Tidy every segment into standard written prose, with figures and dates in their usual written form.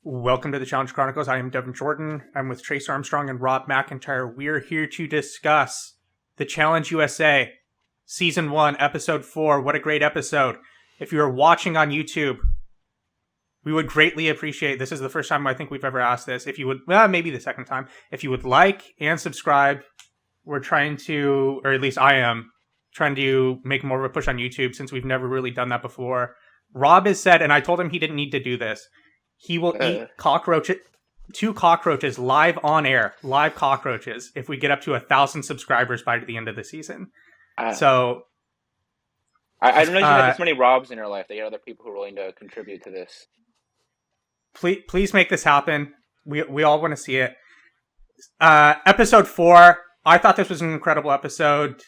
Welcome to the Challenge Chronicles. I am Devin Jordan. I'm with Trace Armstrong and Rob McIntyre. We're here to discuss the Challenge USA Season 1, Episode 4. What a great episode. If you are watching on YouTube, we would greatly appreciate, this is the first time I think we've ever asked this, if you would, maybe the second time, if you would like and subscribe. We're trying to, or at least I am, trying to make more of a push on YouTube since we've never really done that before. Rob has said, and I told him he didn't need to do this, he will eat two cockroaches live on air, live cockroaches, if we get up to 1,000 subscribers by the end of the season. So I don't know if you have this many Robs in your life. That you have other people who are willing to contribute to this. Please make this happen. We all want to see it. Episode 4. I thought this was an incredible episode.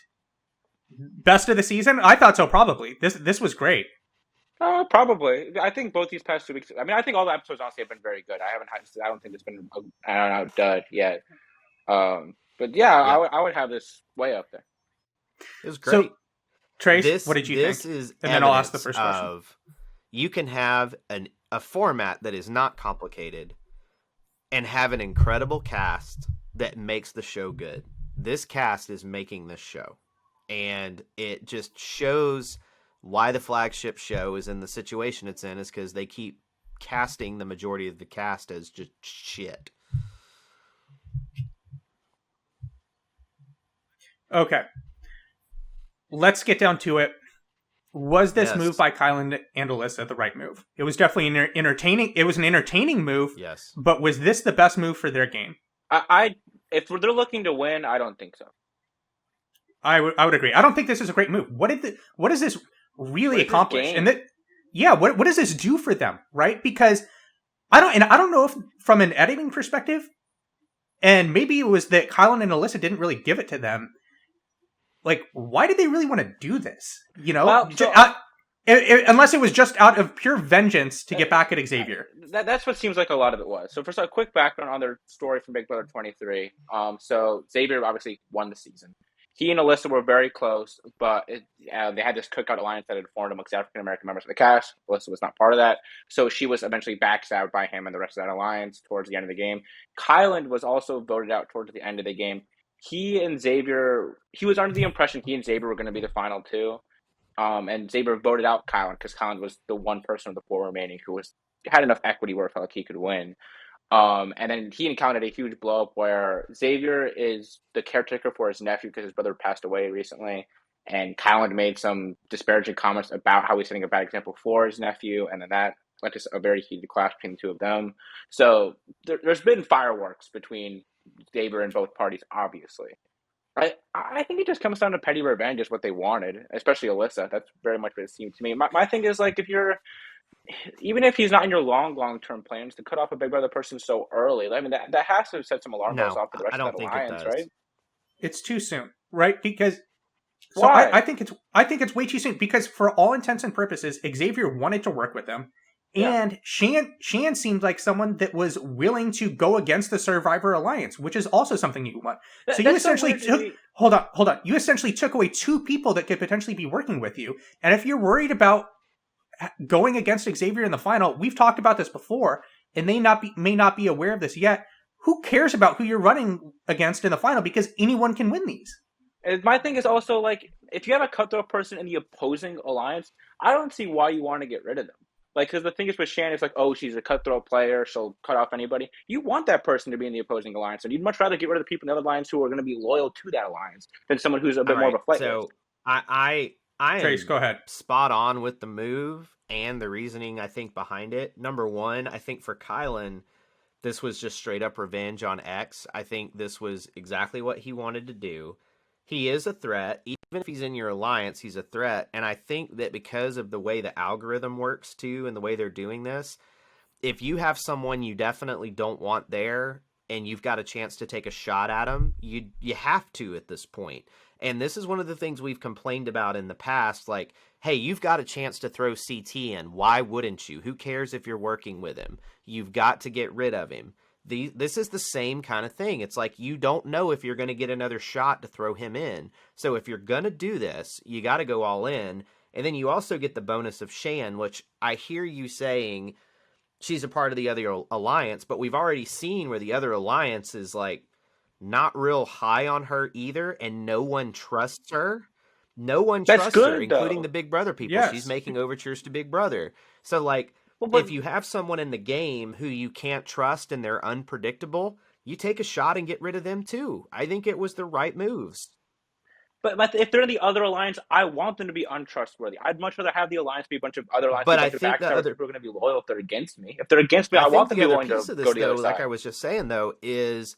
Best of the season? I thought so. Probably. This was great. Probably. I think both these past 2 weeks. I mean, I think all the episodes honestly have been very good. I don't think it's been a dud yet. But yeah. I would have this way up there. It was great. So, Trace, what did you think? This is and then I'll ask the first question. You can have a format that is not complicated and have an incredible cast that makes the show good. This cast is making this show. And it just shows why the flagship show is in the situation it's in, is because they keep casting the majority of the cast as just shit. Okay. Let's get down to it. Was this move by Kyland and Alyssa the right move? It was definitely an entertaining move. Yes. But was this the best move for their game? If they're looking to win, I don't think so. I would agree. I don't think this is a great move. What does this really accomplish? And what does this do for them? Right? Because I don't know if from an editing perspective, and maybe it was that Kyland and Alyssa didn't really give it to them. Like, why did they really want to do this? You know, unless it was just out of pure vengeance to get back at Xavier. That's what seems like a lot of it was. So first, a quick background on their story from Big Brother 23. So Xavier obviously won the season. He and Alyssa were very close, but they had this cookout alliance that had formed amongst African-American members of the cast. Alyssa was not part of that. So she was eventually backstabbed by him and the rest of that alliance towards the end of the game. Kyland was also voted out towards the end of the game. He was under the impression he and Xavier were going to be the final two. And Xavier voted out Kyland because Kyland was the one person of the 4 remaining who had enough equity where it felt like he could win. And then he encountered a huge blow up where Xavier is the caretaker for his nephew because his brother passed away recently. And Kyland made some disparaging comments about how he's setting a bad example for his nephew. And then that led to a very heated clash between the two of them. So there's been fireworks between Xavier and both parties, obviously. I think it just comes down to petty revenge is what they wanted, especially Alyssa. That's very much what it seemed to me. My thing is, like, even if he's not in your long-term plans, to cut off a Big Brother person so early, I mean, that has to set some alarm bells off for the rest of the alliance, right? It's too soon, right? Because I think it's way too soon because for all intents and purposes, Xavier wanted to work with them. And Shan seemed like someone that was willing to go against the Survivor Alliance, which is also something you want. So you essentially hold on. You essentially took away 2 people that could potentially be working with you. And if you're worried about going against Xavier in the final, we've talked about this before, and they may not be aware of this yet. Who cares about who you're running against in the final? Because anyone can win these. And my thing is also, like, if you have a cutthroat person in the opposing alliance, I don't see why you want to get rid of them. Like, because the thing is with Shan, it's like, oh, she's a cutthroat player, she'll cut off anybody. You want that person to be in the opposing alliance, and you'd much rather get rid of the people in the other alliance who are going to be loyal to that alliance than someone who's a bit more of a flight risk. So I Trace, go ahead. Spot on with the move and the reasoning, I think, behind it. Number one, I think for Kyland, this was just straight up revenge on X. I think this was exactly what he wanted to do. He is a threat. Even if he's in your alliance, he's a threat. And I think that because of the way the algorithm works, too, and the way they're doing this, if you have someone you definitely don't want there and you've got a chance to take a shot at them, you have to at this point. And this is one of the things we've complained about in the past, like, hey, you've got a chance to throw CT in. Why wouldn't you? Who cares if you're working with him? You've got to get rid of him. This is the same kind of thing. It's like you don't know if you're going to get another shot to throw him in. So if you're going to do this, you got to go all in. And then you also get the bonus of Shan, which I hear you saying she's a part of the other alliance, but we've already seen where the other alliance is like not real high on her either, and no one trusts her. No one That's trusts her, good, including though. the Big Brother people. Yes. She's making overtures to Big Brother. So, like, Well, but if you have someone in the game who you can't trust and they're unpredictable, you take a shot and get rid of them too. I think it was the right moves. But if they're in the other alliance, I want them to be untrustworthy. I'd much rather have the alliance be a bunch of other alliance, be But a I bunch of think the backstabbers. other People are going to be loyal if they're against me. If they're against me, I I want think them the to be other willing piece to of go this, to the though, other like side. I was just saying, though, is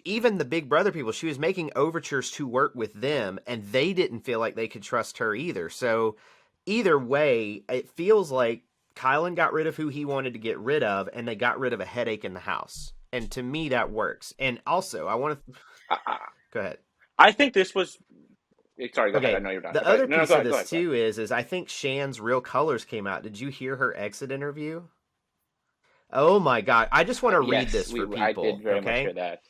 even the Big Brother people, she was making overtures to work with them, and they didn't feel like they could trust her either. So either way, it feels like Kylan got rid of who he wanted to get rid of, and they got rid of a headache in the house. And to me, that works. And also, I want to go ahead. I think this was. Sorry, go ahead. I Okay, know you're done. the Go ahead. other No, piece go of ahead. Go this ahead. too is I think Shan's real colors came out. Did you hear her exit interview? Oh my God. I just want to read Yes, this for I people, did very much okay? hear that.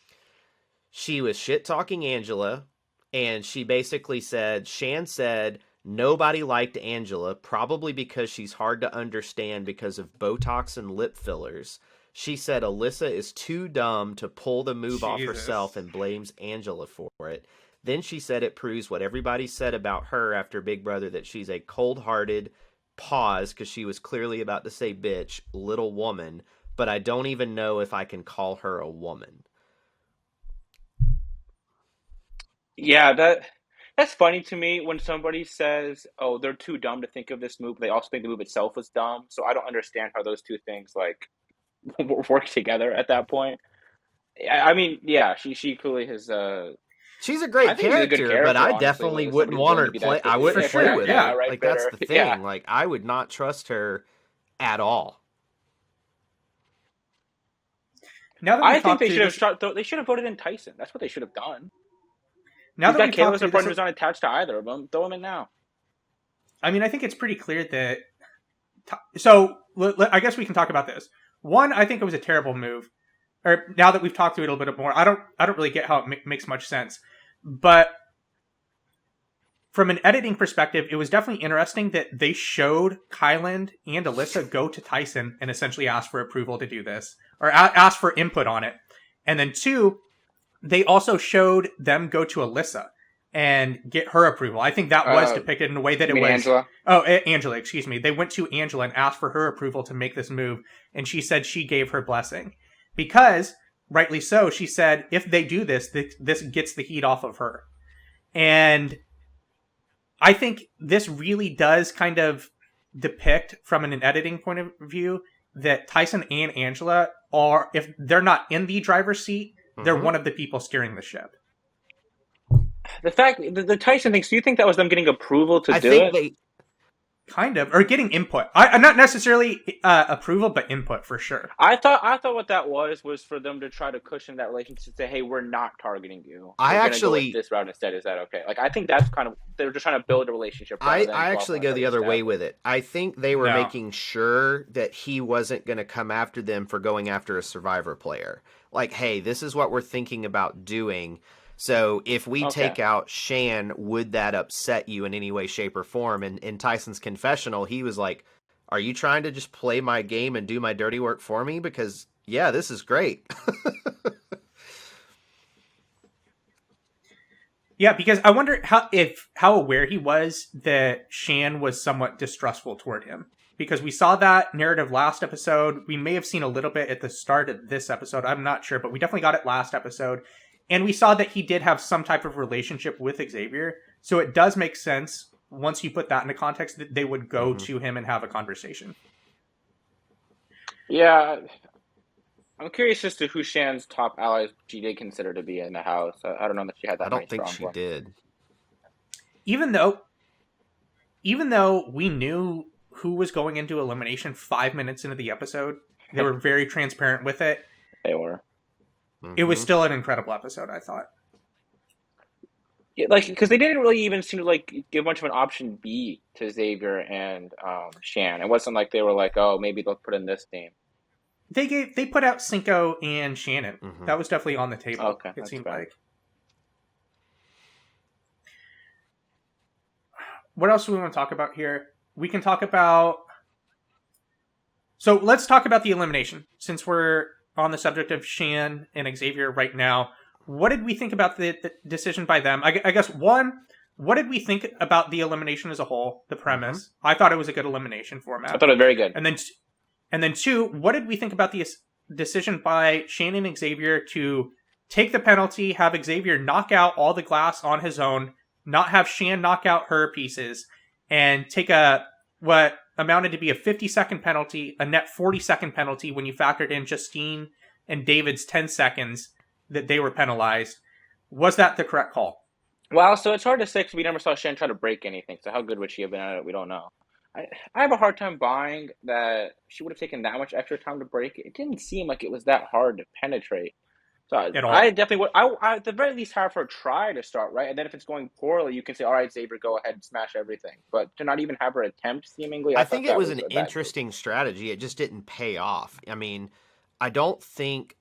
She was shit talking Angela, and she basically said, Shan said nobody liked Angela, probably because she's hard to understand because of Botox and lip fillers. She said Alyssa is too dumb to pull the move off Jesus. herself and blames Angela for it. Then she said it proves what everybody said about her after Big Brother, that she's a cold-hearted, pause, because she was clearly about to say bitch, little woman, but I don't even know if I can call her a woman. Yeah, that's funny to me when somebody says, "Oh, they're too dumb to think of this move." They also think the move itself was dumb. So I don't understand how those two things like work together at that point. I mean, yeah, she clearly has. She's a I great think she's a good character, but character, I honestly. definitely With wouldn't somebody want willing her to to be play. that, I wouldn't For play sure, with yeah. her. right, Like, that's bitter, the thing. yeah. Like, I would not trust her at all. Now that we've I think talked they through should have this, shot. They should have voted in Tyson. That's what they should have done. now He's that got we've talked Kayla's through appointment this, who's not attached to either of them. Throw him in now. I mean, I think it's pretty clear that. So I guess we can talk about this. One, I think it was a terrible move. Or now that we've talked through it a little bit more, I don't really get how it makes much sense. But from an editing perspective, it was definitely interesting that they showed Kyland and Alyssa go to Tyson and essentially ask for approval to do this, or ask for input on it. And then two, they also showed them go to Alyssa and get her approval. I think that was depicted in a way that You it mean was. Angela? Oh, Angela, excuse me. They went to Angela and asked for her approval to make this move, and she said she gave her blessing. Because, rightly so, she said, if they do this, this gets the heat off of her. And I think this really does kind of depict, from an editing point of view, that Tyson and Angela are, if they're not in the driver's seat, they're one of the people steering the ship. The fact, the Tyson thing. So you think that was them getting approval to I do think it? they. Kind of, or getting input. I'm not necessarily approval, but input for sure. I thought what that was for them to try to cushion that relationship. Say, hey, we're not targeting you. I We're gonna go actually- with this route instead. Is that okay? Like, I think that's kind of they're just trying to build a relationship. I Rather than actually go the other way with it. I think they were No. making sure that he wasn't going to come after them for going after a Survivor player. Like, hey, this is what we're thinking about doing. So if we take out Shan, would that upset you in any way, shape, or form? And in Tyson's confessional, he was like, are you trying to just play my game and do my dirty work for me? Because, yeah, this is great. Yeah, because I wonder how aware he was that Shan was somewhat distrustful toward him. Because we saw that narrative last episode. We may have seen a little bit at the start of this episode. I'm not sure, but we definitely got it last episode. And we saw that he did have some type of relationship with Xavier. So it does make sense, once you put that into context, that they would go to him and have a conversation. Yeah, I'm curious as to who Shan's top allies she did consider to be in the house. I don't know that she had that I many don't think strong she ones. did. Even though we knew who was going into elimination 5 minutes into the episode, they were very transparent with it. They were. It was still an incredible episode, I thought. Yeah, like, because they didn't really even seem to like give much of an option B to Xavier and Shan. It wasn't like they were like, oh, maybe they'll put in this team. They put out Cinco and Shannon. That was definitely on the table. Okay, it seemed fair. like. What else do we want to talk about here? We can talk about. So let's talk about the elimination. Since we're on the subject of Shan and Xavier right now, what did we think about the decision by them? I guess, one, what did we think about the elimination as a whole, the premise? I thought it was a good elimination format. I thought it was very good. And then two, what did we think about the decision by Shan and Xavier to take the penalty, have Xavier knock out all the glass on his own, not have Shan knock out her pieces, and take what amounted to be a 50-second penalty, a net 40-second penalty when you factored in Justine and David's 10 seconds that they were penalized. Was that the correct call? Well, so it's hard to say because we never saw Shan try to break anything. So how good would she have been at it? We don't know. I have a hard time buying that she would have taken that much extra time to break it. It didn't seem like it was that hard to penetrate. So At all. I definitely would. I at the very least have her try to start, right? And then if it's going poorly, you can say, all right, Xavier, go ahead and smash everything. But to not even have her attempt, seemingly, I thought think that it was an a bad move. interesting strategy. It just didn't pay off. I mean, I don't think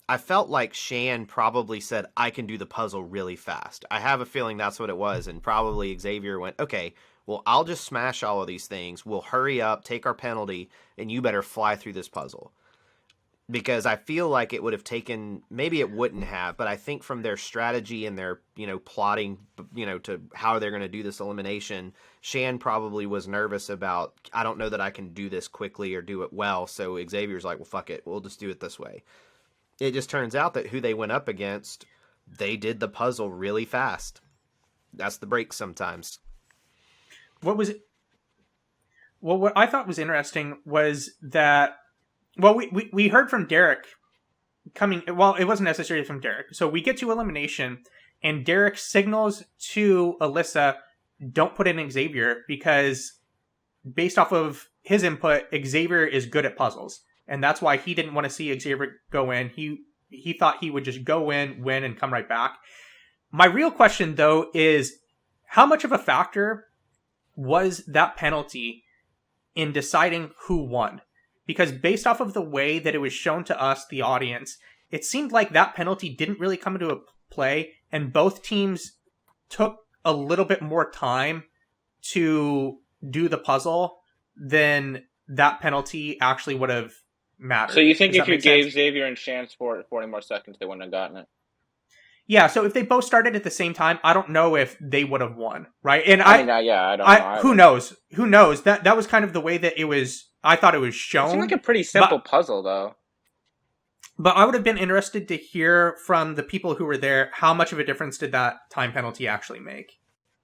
I felt like Shan probably said, I can do the puzzle really fast. I have a feeling that's what it was. And probably Xavier went, okay, well, I'll just smash all of these things. We'll hurry up, take our penalty, and you better fly through this puzzle. Because I feel like it would have taken, maybe it wouldn't have, but I think from their strategy and their, plotting, to how they're going to do this elimination, Shan probably was nervous about, I don't know that I can do this quickly or do it well. So Xavier's like, well, fuck it. We'll just do it this way. It just turns out that who they went up against, they did the puzzle really fast. That's the break sometimes. What was it? Well, what I thought was interesting was that, well, we heard from Derek well, it wasn't necessarily from Derek. So we get to elimination, and Derek signals to Alyssa, don't put in Xavier, because based off of his input, Xavier is good at puzzles. And that's why he didn't want to see Xavier go in. He thought he would just go in, win, and come right back. My real question, though, is how much of a factor was that penalty in deciding who won? Because based off of the way that it was shown to us, the audience, it seemed like that penalty didn't really come into a play, and both teams took a little bit more time to do the puzzle than that penalty actually would have mattered. So you think Does if that you make gave sense? Xavier and Shan 40 more seconds, they wouldn't have gotten it? Yeah, so if they both started at the same time, I don't know if they would have won, right? And I don't know. who knows? Who knows? That was kind of the way that it was. I thought it was It shown. seemed like a pretty simple puzzle, though. But I would have been interested to hear from the people who were there how much of a difference did that time penalty actually make.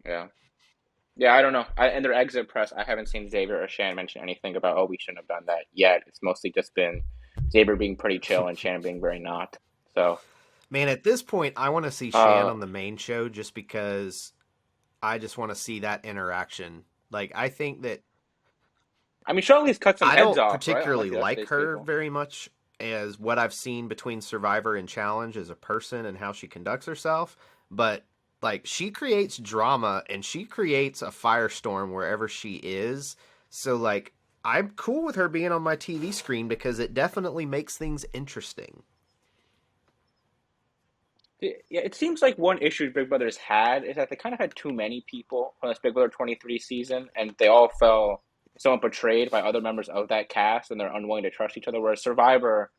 Yeah. Yeah, I don't know. In their exit press, I haven't seen Xavier or Shan mention anything about, oh, we shouldn't have done that yet. It's mostly just been Xavier being pretty chill and Shan being very not. So, Man, at this point, I want to see Shan on the main show just because I just want to see that interaction. Like, I think that I mean, she'll at least cut some I heads don't off, particularly right? like her very much as what I've seen between Survivor and Challenge as a person and how she conducts herself. But, like, she creates drama and she creates a firestorm wherever she is. So, like, I'm cool with her being on my TV screen because it definitely makes things interesting. Yeah, it seems like one issue Big Brother's had is that they kind of had too many people on this Big Brother 23 season, and they all felt somewhat betrayed by other members of that cast, and they're unwilling to trust each other. Whereas Survivor,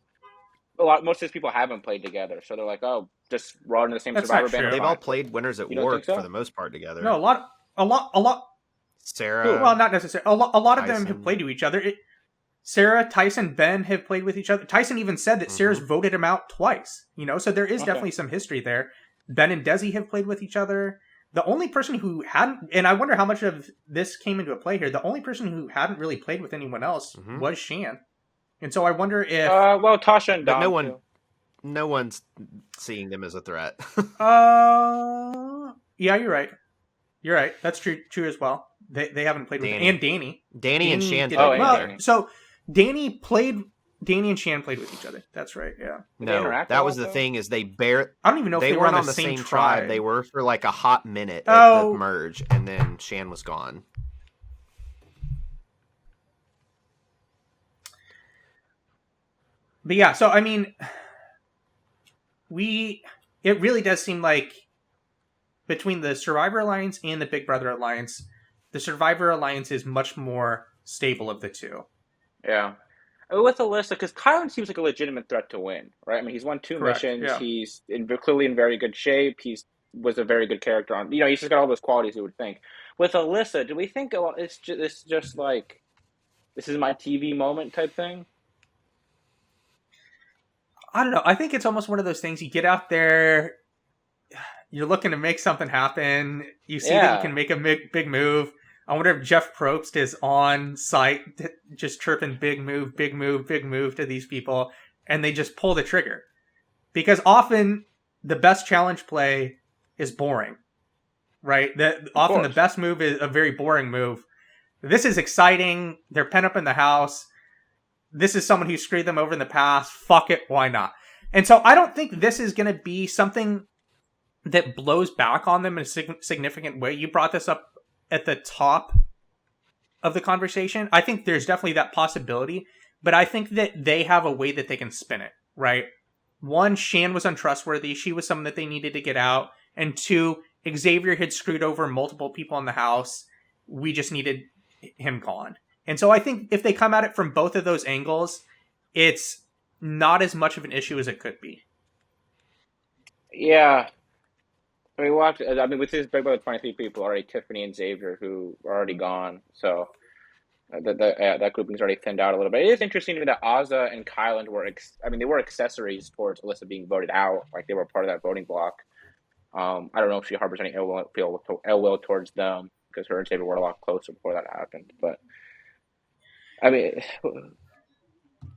most of these people haven't played together, so they're like, "Oh, just we're all in the same That's Survivor not true. banner." They've all played Winners at You don't War think so? for the most part together. No, a lot. Sarah. Well, not necessarily. A lot of them Tyson. have played to each other. Sarah, Tyson, Ben have played with each other. Tyson even said that Sarah's voted him out twice. So there is definitely some history there. Ben and Desi have played with each other. The only person who hadn't, and I wonder how much of this came into a play here, the only person who hadn't really played with anyone else was Shan. And so I wonder if... well, Tasha and But Dom, no one's seeing them as a threat. yeah, you're right. You're right. That's true as well. They haven't played with... Danny. And Danny. Danny and Shan did- played and well, together. Danny. so Danny and Shan played with each other. That's right, yeah. they No, interact that a was lot, the though? thing is they I don't even know if they they were weren't on the same tribe. They were for like a hot minute at Oh. the merge, and then Shan was gone. But yeah, so I mean, it really does seem like between the Survivor Alliance and the Big Brother Alliance, the Survivor Alliance is much more stable of the two. Yeah. With Alyssa, because Kylan seems like a legitimate threat to win, right? I mean, he's won two Correct. missions. Yeah. He's clearly in very good shape. He's was a very good character on. He's just got all those qualities you would think. With Alyssa, do we think it's just like this is my TV moment type thing? I don't know. I think it's almost one of those things you get out there, you're looking to make something happen. You see that you Yeah, can make a big move. I wonder if Jeff Probst is on site just chirping big move, big move, big move to these people, and they just pull the trigger. Because often the best challenge play is boring, right? That of often the course. best move is a very boring move. This is exciting. They're pent up in the house. This is someone who screwed them over in the past. Fuck it, why not? And so I don't think this is going to be something that blows back on them in a significant way. You brought this up at the top of the conversation. I think there's definitely that possibility, but I think that they have a way that they can spin it, right? One, Shan was untrustworthy. She was someone that they needed to get out. And two, Xavier had screwed over multiple people in the house. We just needed him gone. And so I think if they come at it from both of those angles, it's not as much of an issue as it could be. Yeah, I mean, with this Big Brother 23 people already, Tiffany and Xavier, who are already gone. So that grouping's already thinned out a little bit. It is interesting to me that Ozza and Kyland they were accessories towards Alyssa being voted out. Like they were part of that voting block. I don't know if she harbors any ill will towards them because her and Xavier were a lot closer before that happened. But I mean,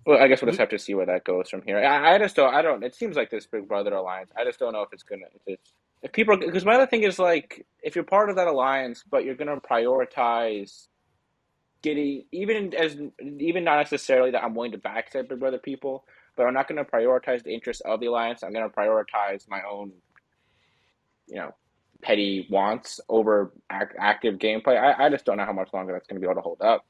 well, I guess we'll just have to see where that goes from here. I just don't. I don't. It seems like this Big Brother alliance. I just don't know if it's gonna. If people, because my other thing is like, if you're part of that alliance, but you're gonna prioritize getting even not necessarily that I'm willing to backstab Big Brother people, but I'm not gonna prioritize the interests of the alliance. I'm gonna prioritize my own, you know, petty wants over active gameplay. I just don't know how much longer that's gonna be able to hold up.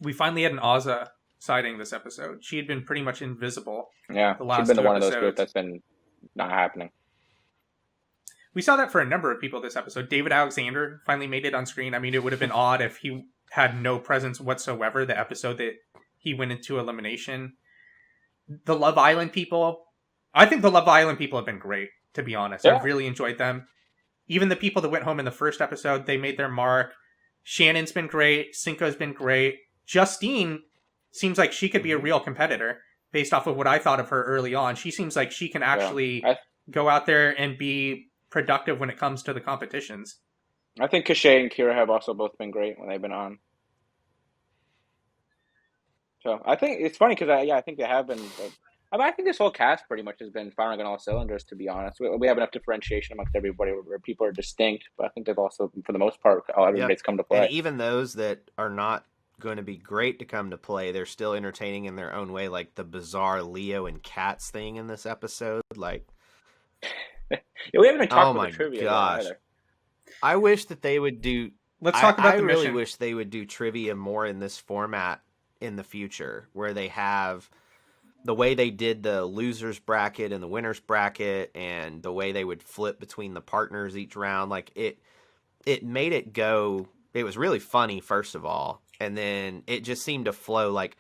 We finally had an Ozza sighting this episode. She had been pretty much invisible Yeah, the she's last been the two one of those groups episodes. that's been not happening. We saw that for a number of people this episode. David Alexander finally made it on screen. I mean, it would have been odd if he had no presence whatsoever the episode that he went into elimination. The Love Island people, I think the Love Island people have been great, to be honest. Yeah. I've really enjoyed them. Even the people that went home in the first episode, they made their mark. Shannon's been great. Cinco's been great. Justine seems like she could be a real competitor based off of what I thought of her early on. She seems like she can actually go out there and be productive when it comes to the competitions. I think Cachet and Kira have also both been great when they've been on. So I think it's funny because I think they have been. I think this whole cast pretty much has been firing on all cylinders. To be honest, we have enough differentiation amongst everybody where people are distinct, but I think they've also, for the most part, everybody's come to play. And even those that are not going to be great to come to play, they're still entertaining in their own way. Like the bizarre Leo and Cats thing in this episode, like. Yeah, we haven't even talked Oh about my the trivia gosh! either. I wish that they would do. Let's talk about I the really mission. wish they would do trivia more in this format in the future, where they have the way they did the losers bracket and the winners bracket, and the way they would flip between the partners each round. Like it made it go. It was really funny, first of all, and then it just seemed to flow. Like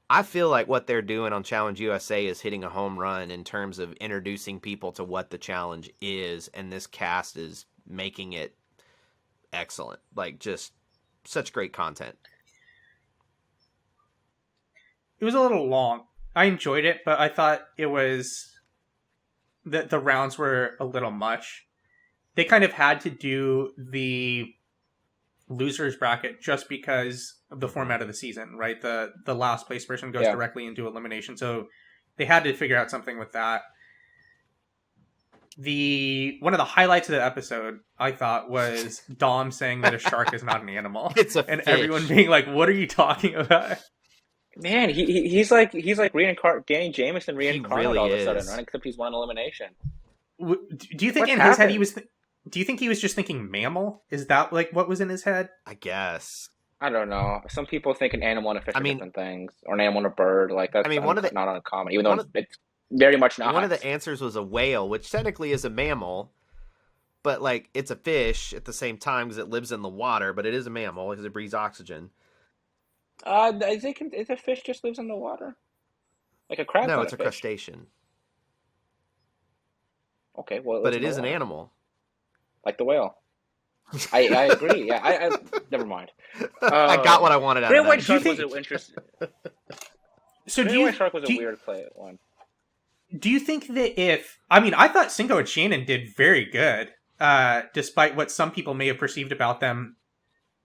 I feel like what they're doing on Challenge USA is hitting a home run in terms of introducing people to what the challenge is, and this cast is making it excellent. Like just such great content. It was a little long. I enjoyed it, but I thought it was that the rounds were a little much. They kind of had to do the losers bracket just because of the format of the season, right? The last place person goes directly into elimination, so they had to figure out something with that. One of the highlights of the episode, I thought, was Dom saying that a shark is not an animal. It's a and fish. Everyone being like, "What are you talking about?" Man, he's like Danny Jameson reincarnated really all of a is. sudden, right? Except he's won elimination. Do you think What's in his head he happened? was? Do you think he was just thinking mammal? Is that like what was in his head? I guess. I don't know. Some people think an animal and a fish I are mean- different things, or an animal and a bird. Like that's I mean, one of the- not uncommon, even though one of- it's very much not. One of the answers was a whale, which technically is a mammal, but like it's a fish at the same time because it lives in the water, but it is a mammal because it breathes oxygen. I think if a fish just lives in the water, like a crab's No, not it's a fish. crustacean. Okay, well, it But lives in it the is an water, animal. like the whale. I agree. Yeah, I never mind. I got what I wanted out of Great that. white Do you shark was think? an interesting. So Great do you white shark was a do you, weird play one. do you think that if I thought Cinco and Shannon did very good, despite what some people may have perceived about them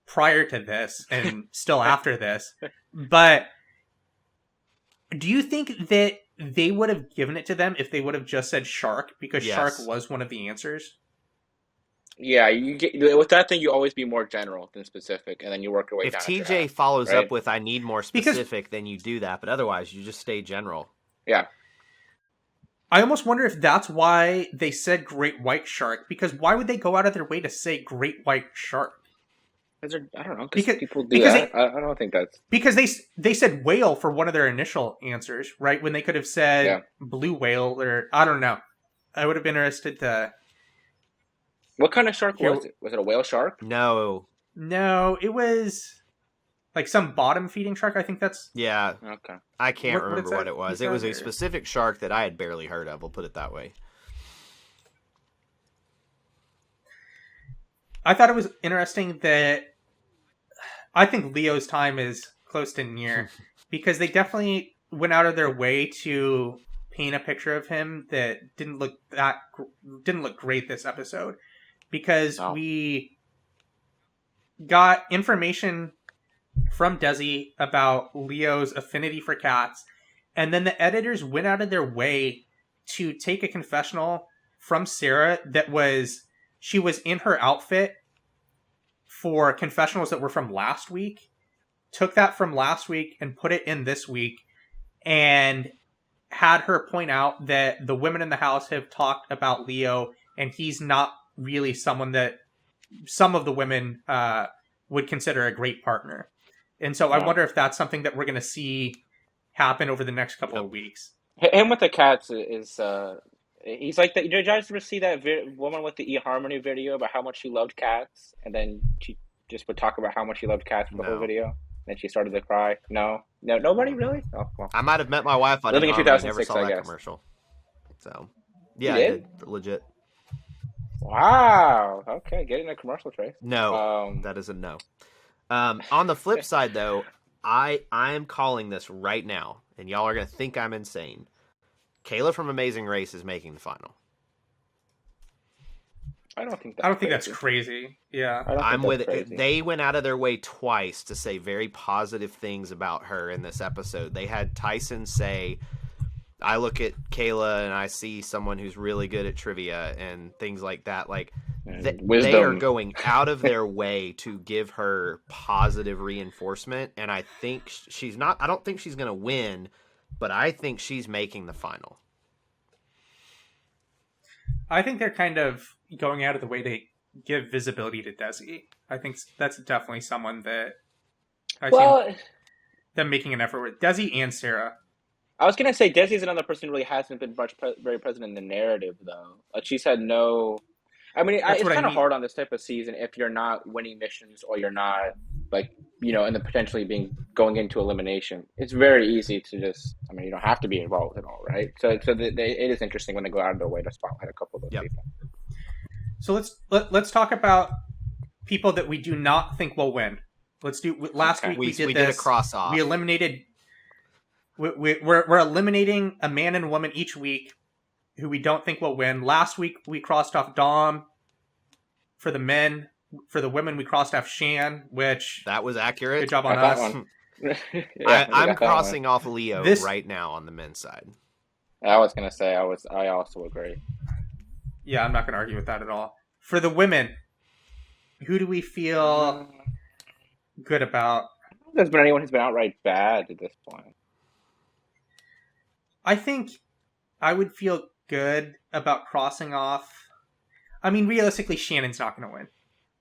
prior to this and still after this, but do you think that they would have given it to them if they would have just said shark because shark Yes. was one of the answers? Yeah, you get with that thing. You always be more general than specific, and then you work your way If down at your TJ hat, follows right? up with "I need more Because specific," then you do that. But otherwise, you just stay general. Yeah, I almost wonder if that's why they said great white shark, because why would they go out of their way to say great white shark? I don't know, because Because people do because that. they I don't think that's because they said whale for one of their initial answers, right? When they could have said yeah. blue whale or I don't know. I would have been interested to What kind of shark hear. was it? Was it a whale shark? No. No, it was like some bottom feeding shark. I think that's Yeah, Okay. I can't what remember it what said. it was. He It was said, a or- specific shark that I had barely heard of. We'll put it that way. I thought it was interesting that I think Leo's time is close to near because they definitely went out of their way to paint a picture of him that didn't look great this episode because Oh. we got information from Desi about Leo's affinity for cats, and then the editors went out of their way to take a confessional from Sarah that she was in her outfit for confessionals that were from last week, took that from last week and put it in this week, and had her point out that the women in the house have talked about Leo, and he's not really someone that some of the women would consider a great partner. And so I Yeah. wonder if that's something that we're going to see happen over the next couple of weeks. Him with the cats is he's like that. Did you guys ever see that woman with the eHarmony video about how much she loved cats, and then she just would talk about how much she loved cats for the whole No. video, and she started to cry? No, nobody really. Oh, well. I might have met my wife on Living in eHarmony. I never 2006, saw I that guess. commercial. So, yeah, You I did? did. Legit. Wow. Okay, getting a commercial, Trace. No, that is a no. On the flip side, though, I am calling this right now, and y'all are going to think I'm insane. Kayla from Amazing Race is making the final. I don't think that's crazy. Yeah. I'm with it. They went out of their way twice to say very positive things about her in this episode. They had Tyson say, I look at Kayla and I see someone who's really good at trivia and things like that. Like they are going out of their way to give her positive reinforcement. And I think I don't think she's going to win, but I think she's making the final. I think they're kind of going out of the way to give visibility to Desi. I think that's definitely someone that I've seen them making an effort with. Desi and Sarah. I was gonna say Desi's another person who really hasn't been very present in the narrative, though. Like she's had no. I mean, it's kind of hard on this type of season if you're not winning missions or you're not and then potentially going into elimination. It's very easy to just. I mean, you don't have to be involved at all, right? So it is interesting when they go out of their way to spotlight a couple of those people. So let's talk about people that we do not think will win. Let's do last week we did a cross off. We eliminated. We're eliminating a man and a woman each week who we don't think will win. Last week we crossed off Dom for the men. For the women we crossed off Shan, which that was accurate. Good job on us. I'm crossing off Leo right now on the men's side. I was gonna say I also agree. Yeah, I'm not gonna argue with that at all. For the women, who do we feel good about? I don't think there's been anyone who's been outright bad at this point. I think I would feel good about crossing off. I mean, realistically, Shannon's not going to win.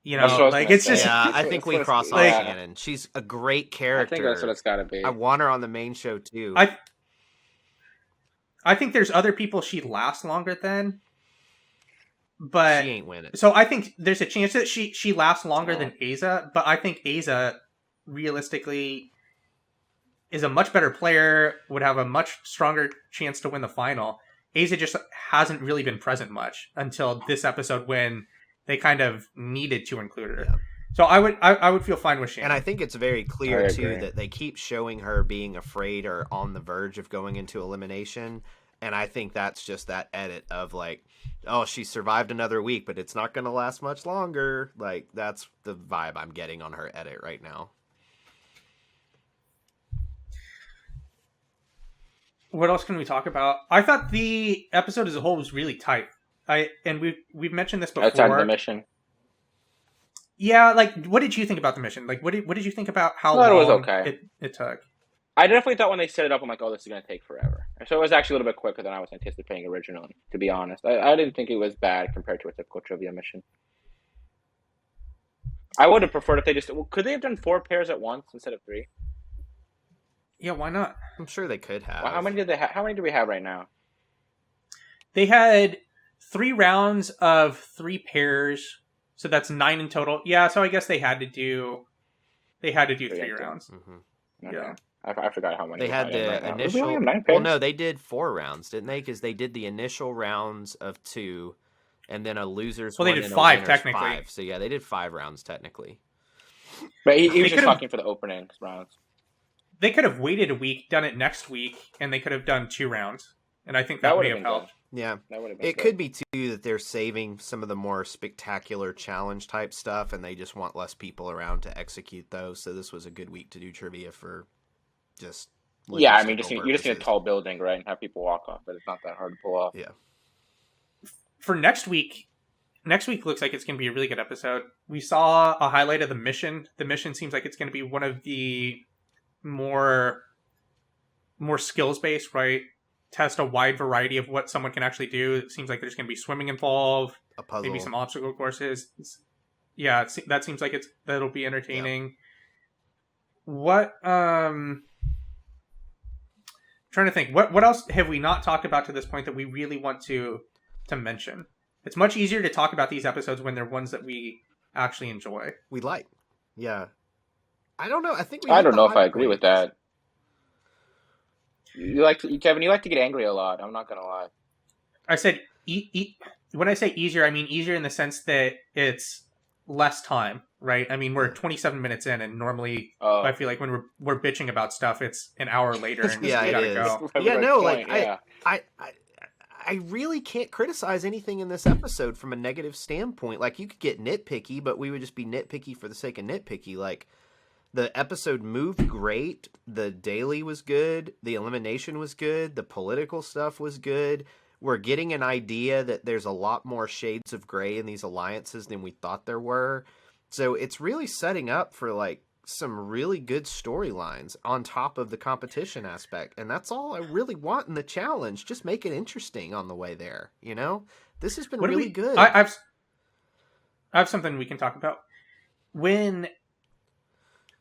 You know, it's just. Yeah, I think we cross off Shannon. She's a great character. I think that's what it's got to be. I want her on the main show too. I think there's other people she'd last longer than, but she ain't winning. So I think there's a chance that she lasts longer than Aza, but I think Aza, realistically, is a much better player, would have a much stronger chance to win the final. Asa just hasn't really been present much until this episode when they kind of needed to include her. Yeah. So I would feel fine with Shan. And I think it's very clear, I too, agree. that they keep showing her being afraid or on the verge of going into elimination. And I think that's just that edit of like, oh, she survived another week, but it's not going to last much longer. Like, that's the vibe I'm getting on her edit right now. What else can we talk about? I thought the episode as a whole was really tight. We've mentioned this before. Outside of the mission. Yeah, like, what did you think about the mission? Like, what did you think about how I thought long it was okay. it took? I definitely thought when they set it up, I'm like, oh, this is going to take forever. So it was actually a little bit quicker than I was anticipating originally, to be honest. I didn't think it was bad compared to a typical trivia mission. I would have preferred if they just... Could they have done 4 pairs at once instead of 3? Yeah, why not? I'm sure they could have. Well, how many did they have? How many do we have right now? They had 3 rounds of 3 pairs, so that's 9 in total. Yeah, so I guess they had to do 3 rounds. Mm-hmm. Okay. Yeah. I forgot how many. They had the right initial. We only have 9 Well, pairs? no, they did 4 rounds, didn't they? Because they did the initial rounds of 2, and then a loser's. Well, they one did and a 5 winner's technically. 5. So yeah, they did 5 rounds technically. But he They was just could've- talking for the opening rounds. They could have waited a week, done it next week, and they could have done 2 rounds. And I think that, That may would've have been helped. Yeah, That would have been it good. could be too that they're saving some of the more spectacular challenge type stuff, and they just want less people around to execute those. So this was a good week to do trivia for just. Yeah, I mean, you logistical just need a purposes. tall building, right, and have people walk off, but it's not that hard to pull off. Yeah. For next week looks like it's going to be a really good episode. We saw a highlight of the mission. The mission seems like it's going to be one of the more skills based, right? Test a wide variety of what someone can actually do. It seems like there's going to be swimming involved, A puzzle. maybe some obstacle courses. Yeah, that seems like that'll be entertaining. What trying to think, what else have we not talked about to this point that we really want to mention? It's much easier to talk about these episodes when they're ones that we actually enjoy. We like. Yeah. I don't know. I think I hit don't the know if high I agree with points. that. Kevin, you like to get angry a lot. I'm not gonna lie. I said when I say easier, I mean easier in the sense that it's less time, right? I mean, we're 27 minutes in, and normally I feel like when we're bitching about stuff, it's an hour later, and Yeah, we it gotta is. go. Yeah, no, like yeah. I really can't criticize anything in this episode from a negative standpoint. Like, you could get nitpicky, but we would just be nitpicky for the sake of nitpicky. Like, the episode moved great. The daily was good. The elimination was good. The political stuff was good. We're getting an idea that there's a lot more shades of gray in these alliances than we thought there were. So it's really setting up for, like, some really good storylines on top of the competition aspect. And that's all I really want in the challenge. Just make it interesting on the way there, you know? This has been really good. I have something we can talk about. When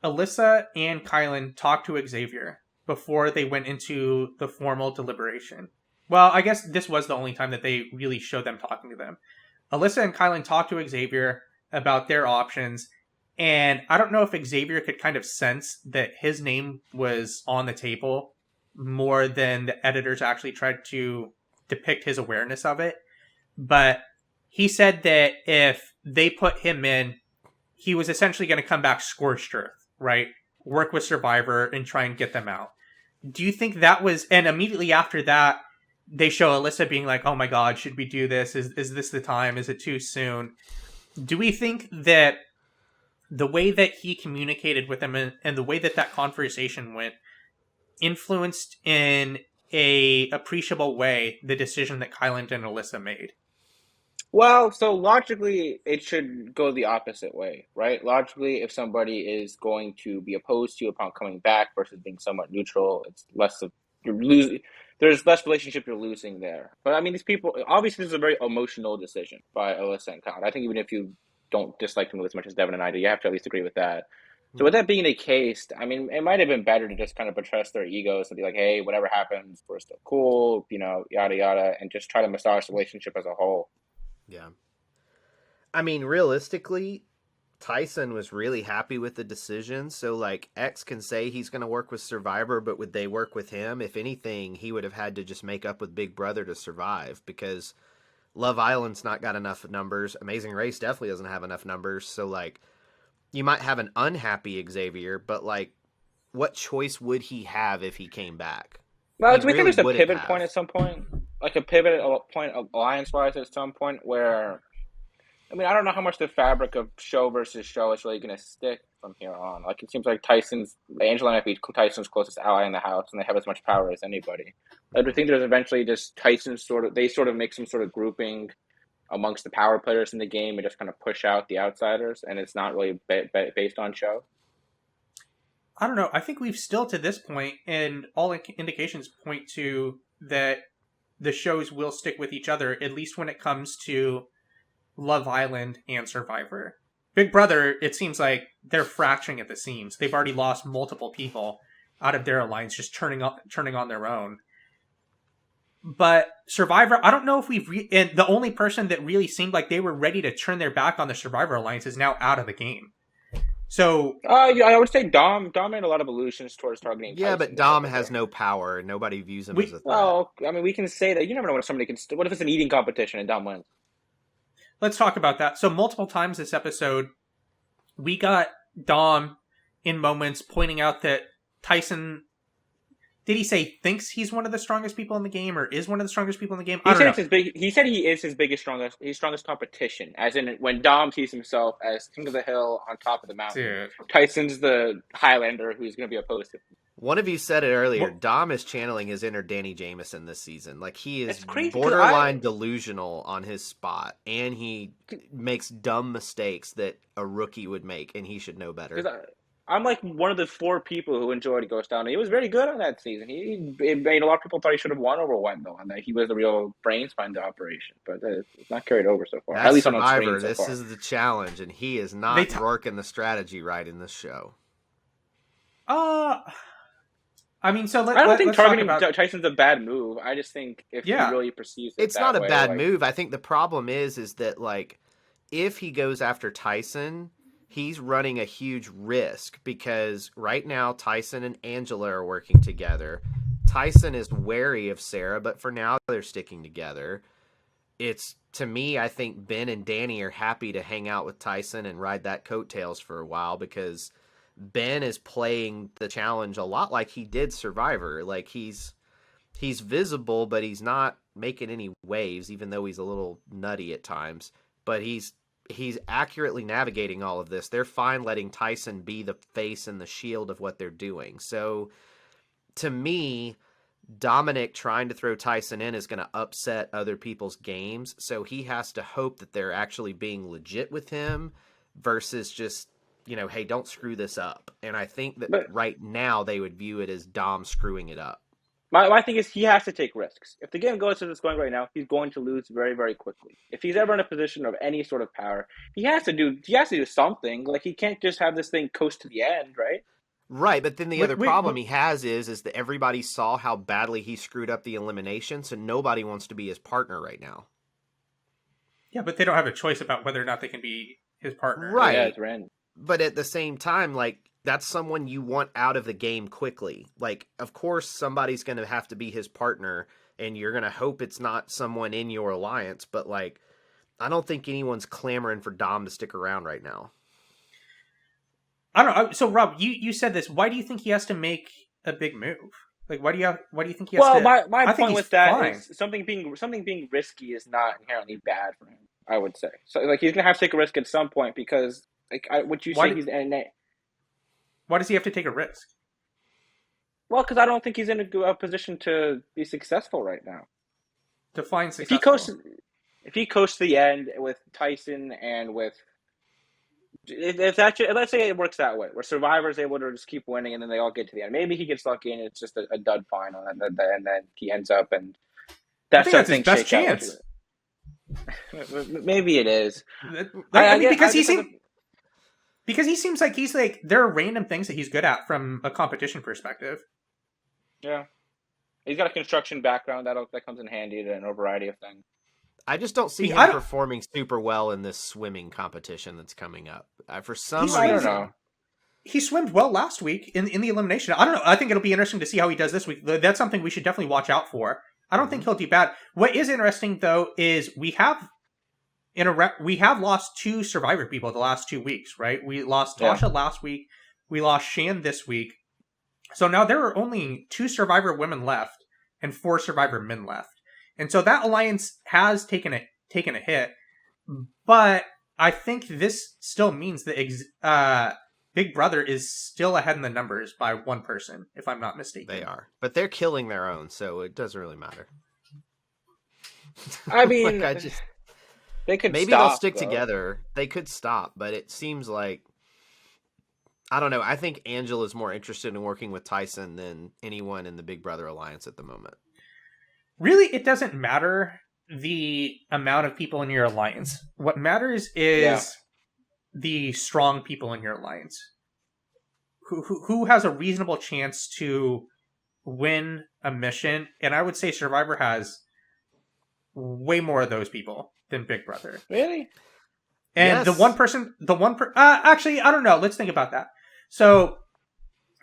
Alyssa and Kyland talked to Xavier before they went into the formal deliberation. Well, I guess this was the only time that they really showed them talking to them. Alyssa and Kyland talked to Xavier about their options, and I don't know if Xavier could kind of sense that his name was on the table more than the editors actually tried to depict his awareness of it. But he said that if they put him in, he was essentially going to come back scorched earth, right? Work with Survivor and try and get them out. Do you think that was... And immediately after that, they show Alyssa being like, oh my god, should we do this? Is this the time? Is it too soon? Do we think that the way that he communicated with them and the way that conversation went influenced in a appreciable way the decision that Kyland and Alyssa made? Well, so logically, it should go the opposite way, right? Logically, if somebody is going to be opposed to you upon coming back versus being somewhat neutral, it's less of you're losing. There's less relationship you're losing there. But I mean, these people obviously this is a very emotional decision by Alyssa and Kyland. I think even if you don't dislike them as much as Devin and I do, you have to at least agree with that. So with that being the case, I mean, it might have been better to just kind of buttress their egos and be like, hey, whatever happens, we're still cool, yada, yada, and just try to massage the relationship as a whole. Yeah. I mean, realistically, Tyson was really happy with the decision. So, like, X can say he's going to work with Survivor, but would they work with him? If anything, he would have had to just make up with Big Brother to survive, because Love Island's not got enough numbers. Amazing Race definitely doesn't have enough numbers. So, like, you might have an unhappy Xavier, but, like, what choice would he have if he came back? Well, He do we think really there's a wouldn't pivot have. point at some point? Like a pivot point alliance-wise at some point where, I mean, I don't know how much the fabric of show versus show is really going to stick from here on. Like, it seems like Angela might be Tyson's closest ally in the house, and they have as much power as anybody. I do think there's eventually just they sort of make some sort of grouping amongst the power players in the game and just kind of push out the outsiders, and it's not really based on show. I don't know. I think we've still, to this point, and all indications point to that the shows will stick with each other, at least when it comes to Love Island and Survivor. Big Brother, it seems like they're fracturing at the seams. They've already lost multiple people out of their alliance, just turning on their own. But Survivor, I don't know if and the only person that really seemed like they were ready to turn their back on the Survivor alliance is now out of the game. So, yeah, I would say Dom made a lot of allusions towards targeting. Yeah, Tyson but Dom has no power, and nobody views him as a threat. Well, I mean, we can say that. You never know what somebody can. What if it's an eating competition and Dom wins? let's talk about that. So, multiple times this episode, we got Dom in moments pointing out that Tyson, did he say thinks he's one of the strongest people in the game, or is one of the strongest people in the game? I don't know. He said he is his strongest competition. As in, when Dom sees himself as king of the hill on top of the mountain, Dude. Tyson's the Highlander who's going to be opposed to him. One of you said it earlier. Dom is channeling his inner Danny Jamison this season. Like, he is crazy, borderline delusional on his spot, and he makes dumb mistakes that a rookie would make, and he should know better. I'm like one of the 4 people who enjoyed Ghost Town. He was very good on that season. He made a lot of people thought he should have won over Wendell, and that he was the real brains behind the operation. But it's not carried over so far. That's at least Survivor. On this is the challenge, and he is not working the strategy right in this show. I mean, so I don't think targeting Tyson's a bad move. I just think if he really perceives it, it's not a bad move. I think the problem is that, like, if he goes after Tyson, he's running a huge risk, because right now Tyson and Angela are working together. Tyson is wary of Sarah, but for now they're sticking together. To me, I think Ben and Danny are happy to hang out with Tyson and ride that coattails for a while, because Ben is playing the challenge a lot like he did Survivor. Like, he's visible, but he's not making any waves, even though he's a little nutty at times. But he's accurately navigating all of this. They're fine letting Tyson be the face and the shield of what they're doing. So, to me, Dominic trying to throw Tyson in is going to upset other people's games. So he has to hope that they're actually being legit with him versus just, hey, don't screw this up. And I think that right now they would view it as Dom screwing it up. My thing is, he has to take risks. If the game goes as it's going right now, he's going to lose very, very quickly. If he's ever in a position of any sort of power, he has to do something. Like, he can't just have this thing coast to the end, right? Right, but then the other problem he has is that everybody saw how badly he screwed up the elimination, so nobody wants to be his partner right now. Yeah, but they don't have a choice about whether or not they can be his partner. Right. Yeah, it's random. But at the same time, like, that's someone you want out of the game quickly. Like, of course, somebody's going to have to be his partner, and you're going to hope it's not someone in your alliance. But, like, I don't think anyone's clamoring for Dom to stick around right now. I don't know. So, Rob, you said this. Why do you think he has to make a big move? Like, why do you think he has to? Well, my point with that is something being risky is not inherently bad for him, I would say. So, like, he's going to have to take a risk at some point because, like, why does he have to take a risk? Well, because I don't think he's in a position to be successful right now. To find successful. If he coasts to the end with Tyson and with, let's say it works that way, where Survivor's able to just keep winning and then they all get to the end. Maybe he gets lucky and it's just a dud final, and then he ends up, and that's his best chance. Maybe it is. Because he seems like there are random things that he's good at from a competition perspective. Yeah. He's got a construction background that comes in handy in a variety of things. I just don't see See, him performing super well in this swimming competition that's coming up. For some I don't reason, know. He swam well last week in the elimination. I don't know. I think it'll be interesting to see how he does this week. That's something we should definitely watch out for. I don't think he'll do bad. What is interesting though is we have lost 2 Survivor people the last 2 weeks, right? We lost Tasha last week. We lost Shan this week. So now there are only 2 Survivor women left and 4 Survivor men left. And so that alliance has taken a hit. But I think this still means that Big Brother is still ahead in the numbers by 1 person, if I'm not mistaken. They are. But they're killing their own, so it doesn't really matter. I mean, they could maybe stop, they'll stick though. together. They could stop, but it seems like, I don't know. I think Angela's more interested in working with Tyson than anyone in the Big Brother alliance at the moment. Really, it doesn't matter the amount of people in your alliance. What matters is the strong people in your alliance. Who has a reasonable chance to win a mission? And I would say Survivor has way more of those people than Big Brother. Really? And actually, I don't know. Let's think about that. So,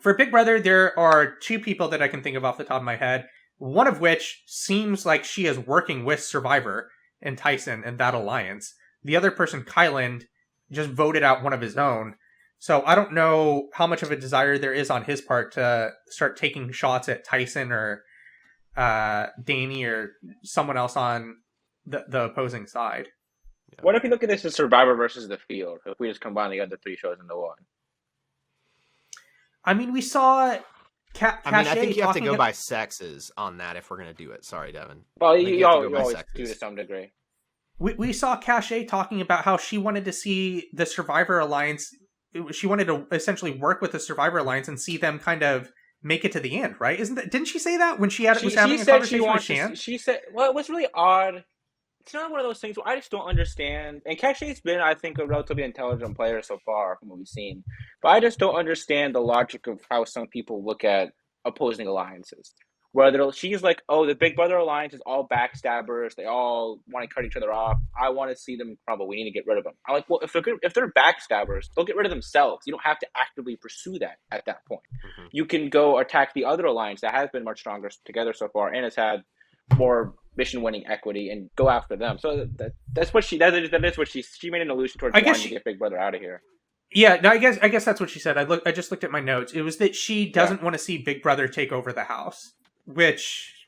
for Big Brother, there are 2 people that I can think of off the top of my head. One of which seems like she is working with Survivor and Tyson and that alliance. The other person, Kyland, just voted out one of his own. So I don't know how much of a desire there is on his part to start taking shots at Tyson or Danny or someone else on the opposing side. What if you look at this as Survivor versus The Field? If we just combine the other 3 shows into one. I mean, we saw... I think you have to go by sexes on that if we're going to do it. Sorry, Devin. Well, you always do to some degree. We saw Cache talking about how she wanted to see the Survivor Alliance. She wanted to essentially work with the Survivor Alliance and see them kind of make it to the end, right? Didn't she say that when she was having a conversation with Shan? She said, well, it was really odd. It's not one of those things where I just don't understand. And Cache's been, I think, a relatively intelligent player so far from what we've seen. But I just don't understand the logic of how some people look at opposing alliances. Whether she's like, oh, the Big Brother alliance is all backstabbers. They all want to cut each other off. I want to see them crumble. We need to get rid of them. I'm like, well, if they're backstabbers, they'll get rid of themselves. You don't have to actively pursue that at that point. Mm-hmm. You can go attack the other alliance that has been much stronger together so far and has had more mission-winning equity and go after them. So that's what she made an allusion towards wanting to get Big Brother out of here. Yeah, no, I guess that's what she said. I just looked at my notes. It was that she doesn't want to see Big Brother take over the house, which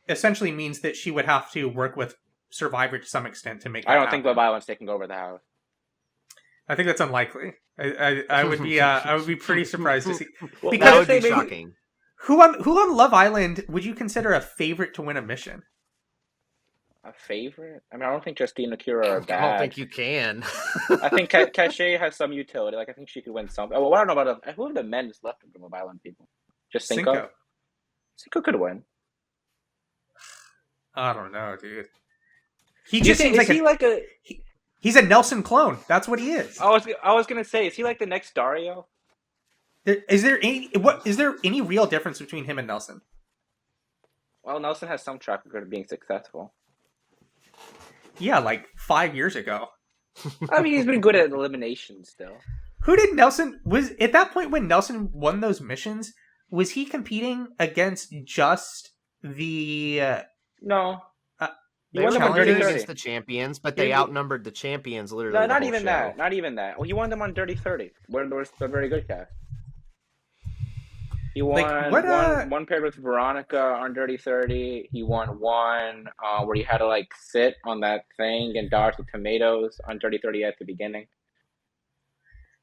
essentially means that she would have to work with Survivor to some extent to make. I don't think Love Island's taking over the house. I think that's unlikely. I would be pretty surprised to see. Because that would be shocking. Who on Love Island would you consider a favorite to win a mission? A favorite? I mean, I don't think Justine and Akira are bad. I don't think you can. I think Cache has some utility. Like, I think she could win something. Oh, well, I don't know about who are the men left of the Love Island people? Just Cinco? Cinco could win. I don't know, dude. He's I was gonna say, is he like the next Dario? Is there any real difference between him and Nelson? Well, Nelson has some track record of being successful. Yeah, like 5 years ago. I mean, he's been good at elimination still. Who did Nelson was at that point when Nelson won those missions? Was he competing against just the? No. They won them on Dirty 30 against the champions, but they outnumbered the champions literally. No, not even that. Not even that. Well, he won them on Dirty 30, where there was a very good cast. He won one paired with Veronica on Dirty 30. He won one where he had to sit on that thing and dodge the tomatoes on Dirty 30 at the beginning.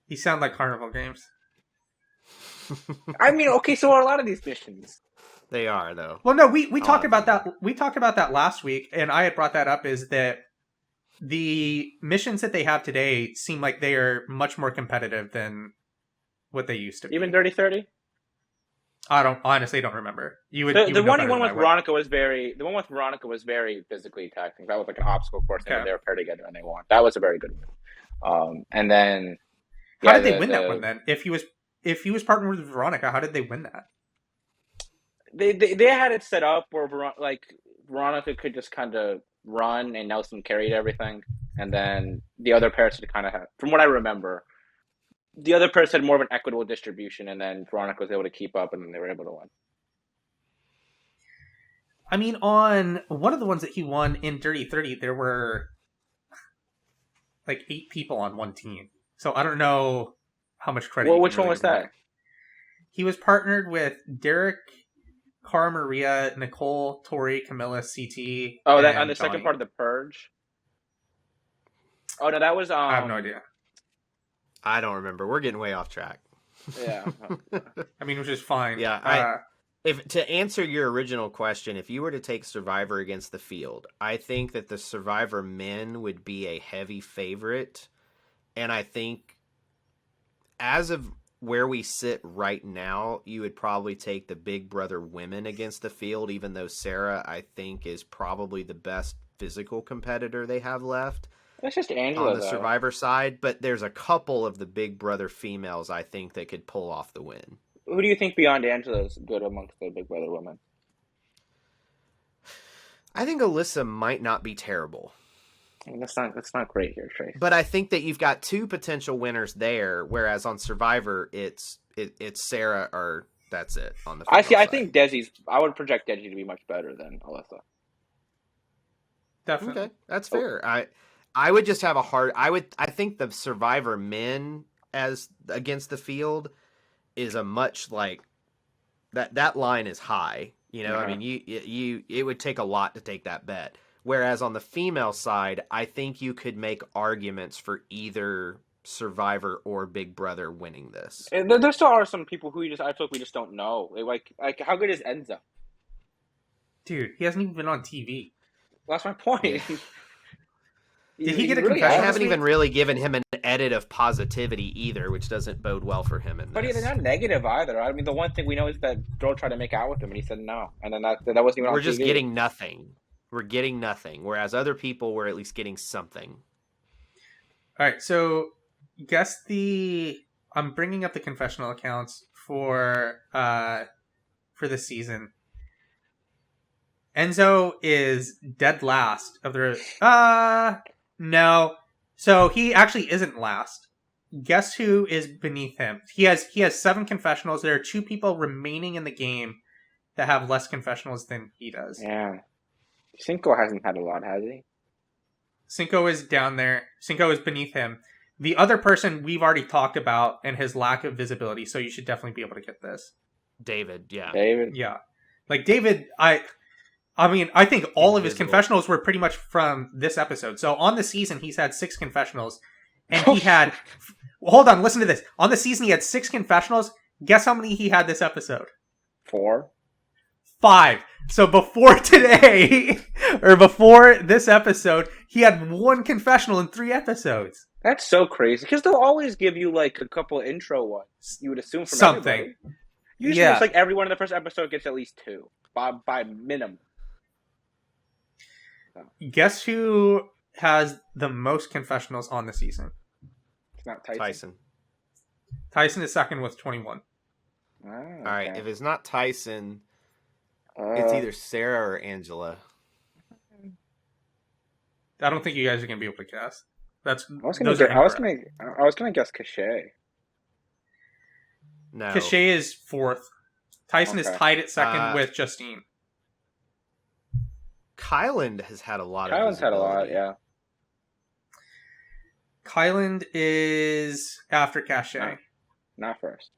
You sound like Carnival Games. I mean, okay, so are a lot of these missions. They are, though. Well, no, we talked about that. We talked about that last week, and I had brought that up. Is that the missions that they have today seem like they are much more competitive than what they used to be. Even Dirty 30. I honestly don't remember. The one with Veronica was very physically taxing. That was like an obstacle course, and they were paired together and they won. That was a very good one. And then how did they win that one then? If he was partnered with Veronica, how did they win that? They had it set up where Veronica could just kind of run, and Nelson carried everything. And then the other pairs had kind of had, from what I remember, the other pairs had more of an equitable distribution, and then Veronica was able to keep up, and then they were able to win. I mean, on one of the ones that he won in Dirty 30, there were like 8 people on one team. So I don't know how much credit. Well, which one was that? He was partnered with Derek, Cara Maria, Nicole, Tori, Camilla, CT. Oh, that on the Johnny. second part of the Purge. Oh no, that was. I have no idea. I don't remember. We're getting way off track. Yeah. I mean, which is fine. Yeah. If to answer your original question, if you were to take Survivor against the field, I think that the Survivor men would be a heavy favorite. And I think as of where we sit right now, you would probably take the Big Brother women against the field, even though Sarah, I think, is probably the best physical competitor they have left. That's just Angela, on the Survivor side, but there's a couple of the Big Brother females, I think, that could pull off the win. Who do you think beyond Angela is good amongst the Big Brother women? I think Alyssa might not be terrible. I mean, that's not great here, Trace. But I think that you've got 2 potential winners there, whereas on Survivor, it's Sarah or that's it on the. I side. think Desi's. I would project Desi to be much better than Alyssa. Definitely. Okay, that's fair. I would just have a hard. I think the Survivor men as against the field is a much like that line is high. You know, I mean, you it would take a lot to take that bet. Whereas on the female side, I think you could make arguments for either Survivor or Big Brother winning this. And there still are some people who I feel like we just don't know. Like how good is Enzo? Dude, he hasn't even been on TV. Well, that's my point. Yeah. Did he get a I confession? haven't even really given him an edit of positivity either, which doesn't bode well for him in But this. they're not negative either. I mean, the one thing we know is that girl tried to make out with him, and he said no. And then that wasn't even on We're just TV. getting nothing. We're getting nothing, whereas other people were at least getting something. All right, so guess I'm bringing up the confessional accounts for this season. Enzo is dead last of the. No. So he actually isn't last. Guess who is beneath him? He has 7 confessionals. There are 2 people remaining in the game that have less confessionals than he does. Yeah. Cinco hasn't had a lot, has he? Cinco is down there. Cinco is beneath him. The other person we've already talked about and his lack of visibility, so you should definitely be able to get this. David, yeah. David? Yeah. Like David, I mean, I think all of his Invisible. confessionals were pretty much from this episode. So on the season, he's had 6 confessionals. And he had... Hold on, listen to this. On the season, he had 6 confessionals. Guess how many he had this episode? 4? 5. So before today, or before this episode, he had 1 confessional in 3 episodes. That's so crazy. Because they'll always give you, like, a couple intro ones, you would assume from Something. everybody. Usually Yeah. it's like everyone in the first episode gets at least 2. By minimum. Guess who has the most confessionals on the season? It's not Tyson. Tyson. Tyson is second with 21. Oh, All right, if it's not Tyson, okay. it's either Sarah or Angela. I don't think you guys are going to be able to guess. I was gonna guess Cachet. No. Cachet is 4th. Tyson is Okay. tied at second with Justine. Kyland has had a lot of Kyland's had a lot, visibility. yeah. Kyland is after Cachet. No. Not first.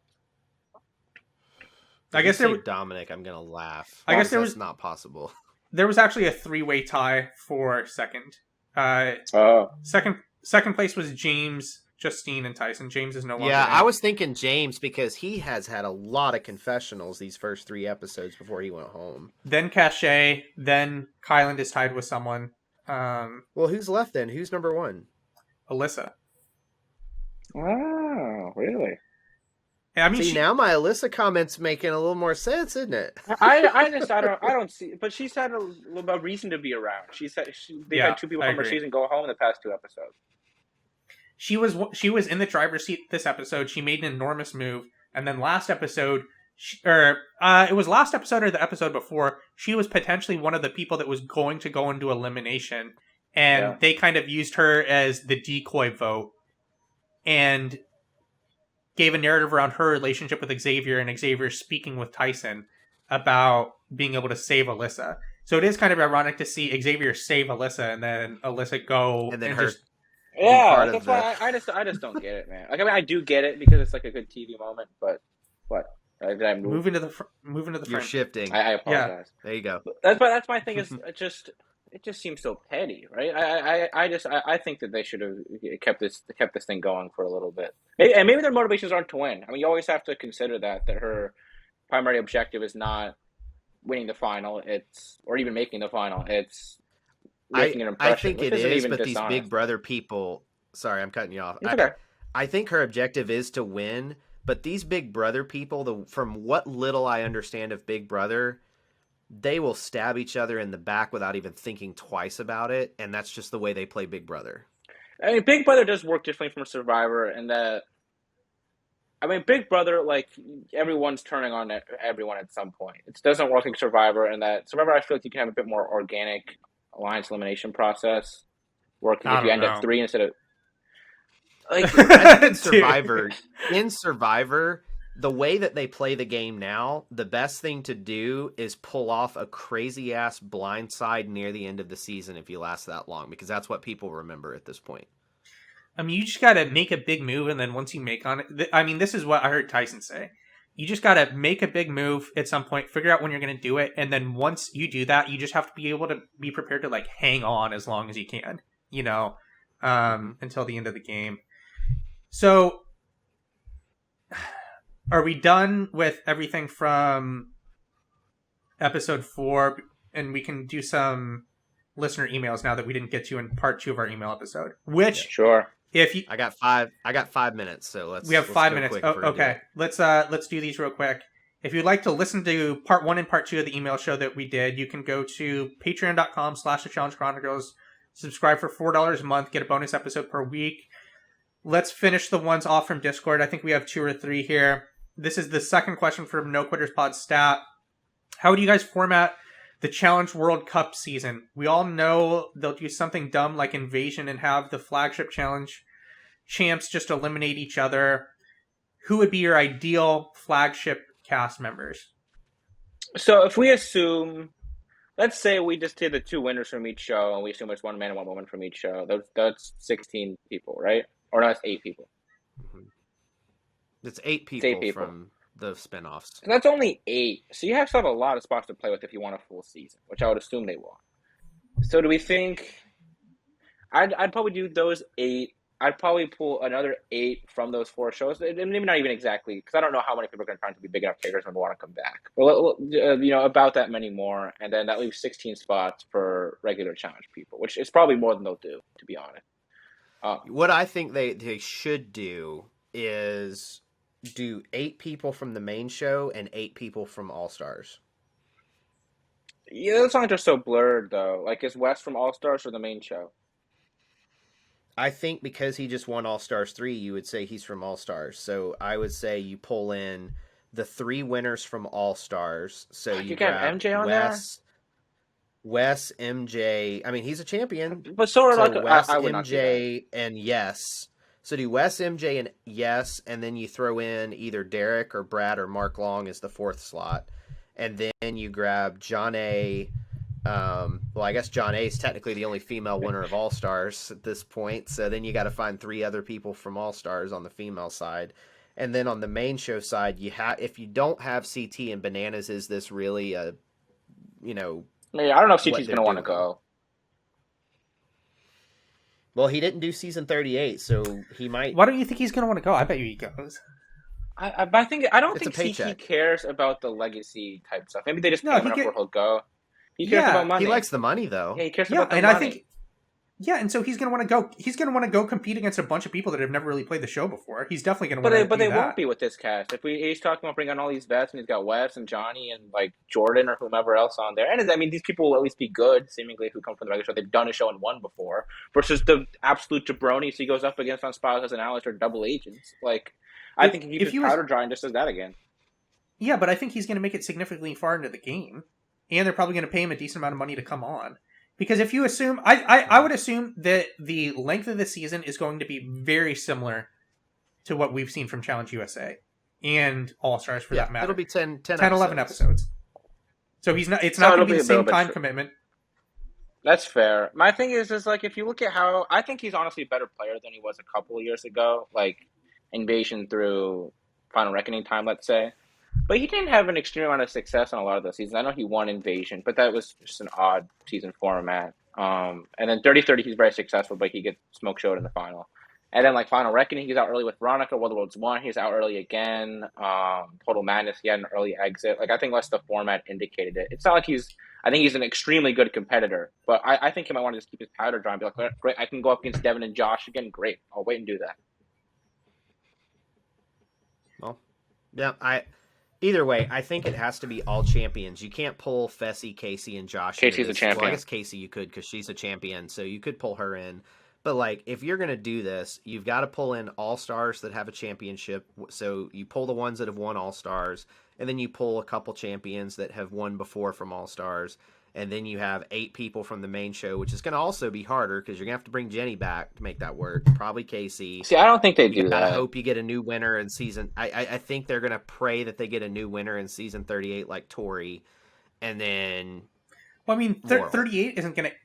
I If guess you there say w- Dominic, I'm gonna laugh. I guess there That's was- not possible. There was actually a 3-way tie for second. Oh. Second place was James, Justine, and Tyson. James is no longer Yeah, in. I was thinking James because he has had a lot of confessionals these first 3 episodes before he went home. Then Cachet. Then Kyland is tied with someone. Well, who's left then? Who's number 1? Alyssa. Wow, really? I mean, See, now my Alyssa comment's making a little more sense, isn't it? I don't see, but she's had a little bit of reason to be around. They've had 2 people I from her agree. season go home in the past 2 episodes. she was in the driver's seat this episode. She made an enormous move, and then last episode it was last episode or the episode before, she was potentially one of the people that was going to go into elimination, and they kind of used her as the decoy vote and gave a narrative around her relationship with Xavier and Xavier speaking with Tyson about being able to save Alyssa. So it is kind of ironic to see Xavier save Alyssa and then Alyssa go and then and her just that's why I just don't get it, man. Like, I mean, I do get it because it's like a good TV moment, but what? Did I move? move into the front. You're shifting. I apologize. There you go. That's my thing. Is it just seems so petty, right? I think that they should have kept this thing going for a little bit. And maybe their motivations aren't to win. I mean, you always have to consider that her primary objective is not winning the final, or even making the final. It's making an impression. I think it is, but dishonest. these Big Brother people. Sorry, I'm cutting you off. Okay. I think her objective is to win, but these Big Brother people, from what little I understand of Big Brother, they will stab each other in the back without even thinking twice about it, and that's just the way they play Big Brother. I mean, Big Brother does work differently from Survivor, and that. I mean, Big Brother, like, everyone's turning on everyone at some point. It doesn't work like Survivor, and that Survivor, I feel like you can have a bit more organic alliance elimination process, working if you end up 3 instead of. Like, I think in Survivor, the way that they play the game now, the best thing to do is pull off a crazy ass blindside near the end of the season if you last that long, because that's what people remember at this point. I mean, you just got to make a big move, and then once you make on it, I mean, this is what I heard Tyson say. You just got to make a big move at some point, figure out when you're going to do it, and then once you do that, you just have to be able to be prepared to, like, hang on as long as you can, until the end of the game. So, are we done with everything from episode 4? And we can do some listener emails now that we didn't get to in part 2 of our email episode. Which, sure. I got 5 minutes, so we have 5 minutes. Okay, let's do these real quick. If you'd like to listen to part 1 and part 2 of the email show that we did, you can go to patreon.com/The Challenge Chronicles, subscribe for $4 a month, get a bonus episode per week. Let's finish the ones off from Discord. I think we have 2 or 3 here. This is the second question from No Quitters Pod Stat. How would you guys format the Challenge World Cup season? We all know they'll do something dumb like Invasion and have the flagship challenge champs just eliminate each other. Who would be your ideal flagship cast members? So if we assume, let's say we just did the 2 winners from each show, and we assume it's 1 man and 1 woman from each show. That's 16 people, right? Or no, it's 8 people. Mm-hmm. It's 8 people from the spinoffs. So that's only 8. So you still have a lot of spots to play with if you want a full season, which I would assume they will. So do we think? I'd probably do those 8. I'd probably pull another 8 from those 4 shows. Maybe not even exactly, because I don't know how many people are going to try to be big enough takers and want to come back. Well, about that many more, and then that leaves 16 spots for regular challenge people, which is probably more than they'll do, to be honest. What I think they should do is do 8 people from the main show and 8 people from All Stars. Yeah, those songs are so blurred, though. Like, is Wes from All Stars or the main show? I think because he just won All Stars 3, you would say he's from All Stars. So I would say you pull in the 3 winners from All Stars. So you got MJ on Wes, MJ. I mean, he's a champion. But so are Wes, I would MJ, and Yes. So do Wes, MJ, and Yes, and then you throw in either Derek or Brad or Mark Long as the 4th slot. And then you grab John A. Well, I guess John A is technically the only female winner of All Stars at this point. So then you got to find 3 other people from All Stars on the female side. And then on the main show side, if you don't have CT and Bananas, is this really a, I don't know if CT's going to want to go. Well, he didn't do season 38, so he might. Why don't you think he's going to want to go? I bet you he goes. I don't think CT cares about the legacy type stuff. Maybe they just pay him enough where he'll go. He cares about money. He likes the money, though. Yeah, he cares about the money. I think, and so he's going to want to go. He's going to want to go compete against a bunch of people that have never really played the show before. He's definitely going to want to. But they won't be with this cast. He's talking about bringing on all these vets, and he's got Wes and Johnny and like Jordan or whomever else on there. And I mean, these people will at least be good, seemingly, who come from the regular show. They've done a show and won before, versus the absolute jabronis he goes up against on Spouses and Alice or double agents. Like, I think he keeps his powder dry and just does that again. Yeah, but I think he's going to make it significantly far into the game. And they're probably going to pay him a decent amount of money to come on. Because if you assume... I would assume that the length of the season is going to be very similar to what we've seen from Challenge USA. And All-Stars, for that matter. It'll be 10 11 episodes. So it's not going to be the same time commitment. That's fair. My thing is like, if you look at how... I think he's honestly a better player than he was a couple of years ago. Like, Invasion through Final Reckoning time, let's say. But he didn't have an extreme amount of success on a lot of those seasons. I know he won Invasion, but that was just an odd season format. And then 30-30, he's very successful, but he gets smoke showed in the final. And then, like, Final Reckoning, he's out early with Veronica. World of Worlds 1, he's out early again. Total Madness, he had an early exit. Like, I think that's the format indicated it. It's not like I think he's an extremely good competitor, but I think he might want to just keep his powder dry and be like, great, I can go up against Devin and Josh again. Great. I'll wait and do that. Well, yeah, either way, I think it has to be all champions. You can't pull Fessy, Casey, and Josh. Casey's a champion. Well, I guess Casey you could because she's a champion, so you could pull her in. But, like, if you're going to do this, you've got to pull in all-stars that have a championship. So you pull the ones that have won all-stars, and then you pull a couple champions that have won before from all-stars. And then you have 8 people from the main show, which is going to also be harder because you're going to have to bring Jenny back to make that work. Probably Casey. See, I don't think they do that. I hope you get a new winner in season... I think they're going to pray that they get a new winner in season 38 like Tori. And then... Well, I mean, 38 isn't going to...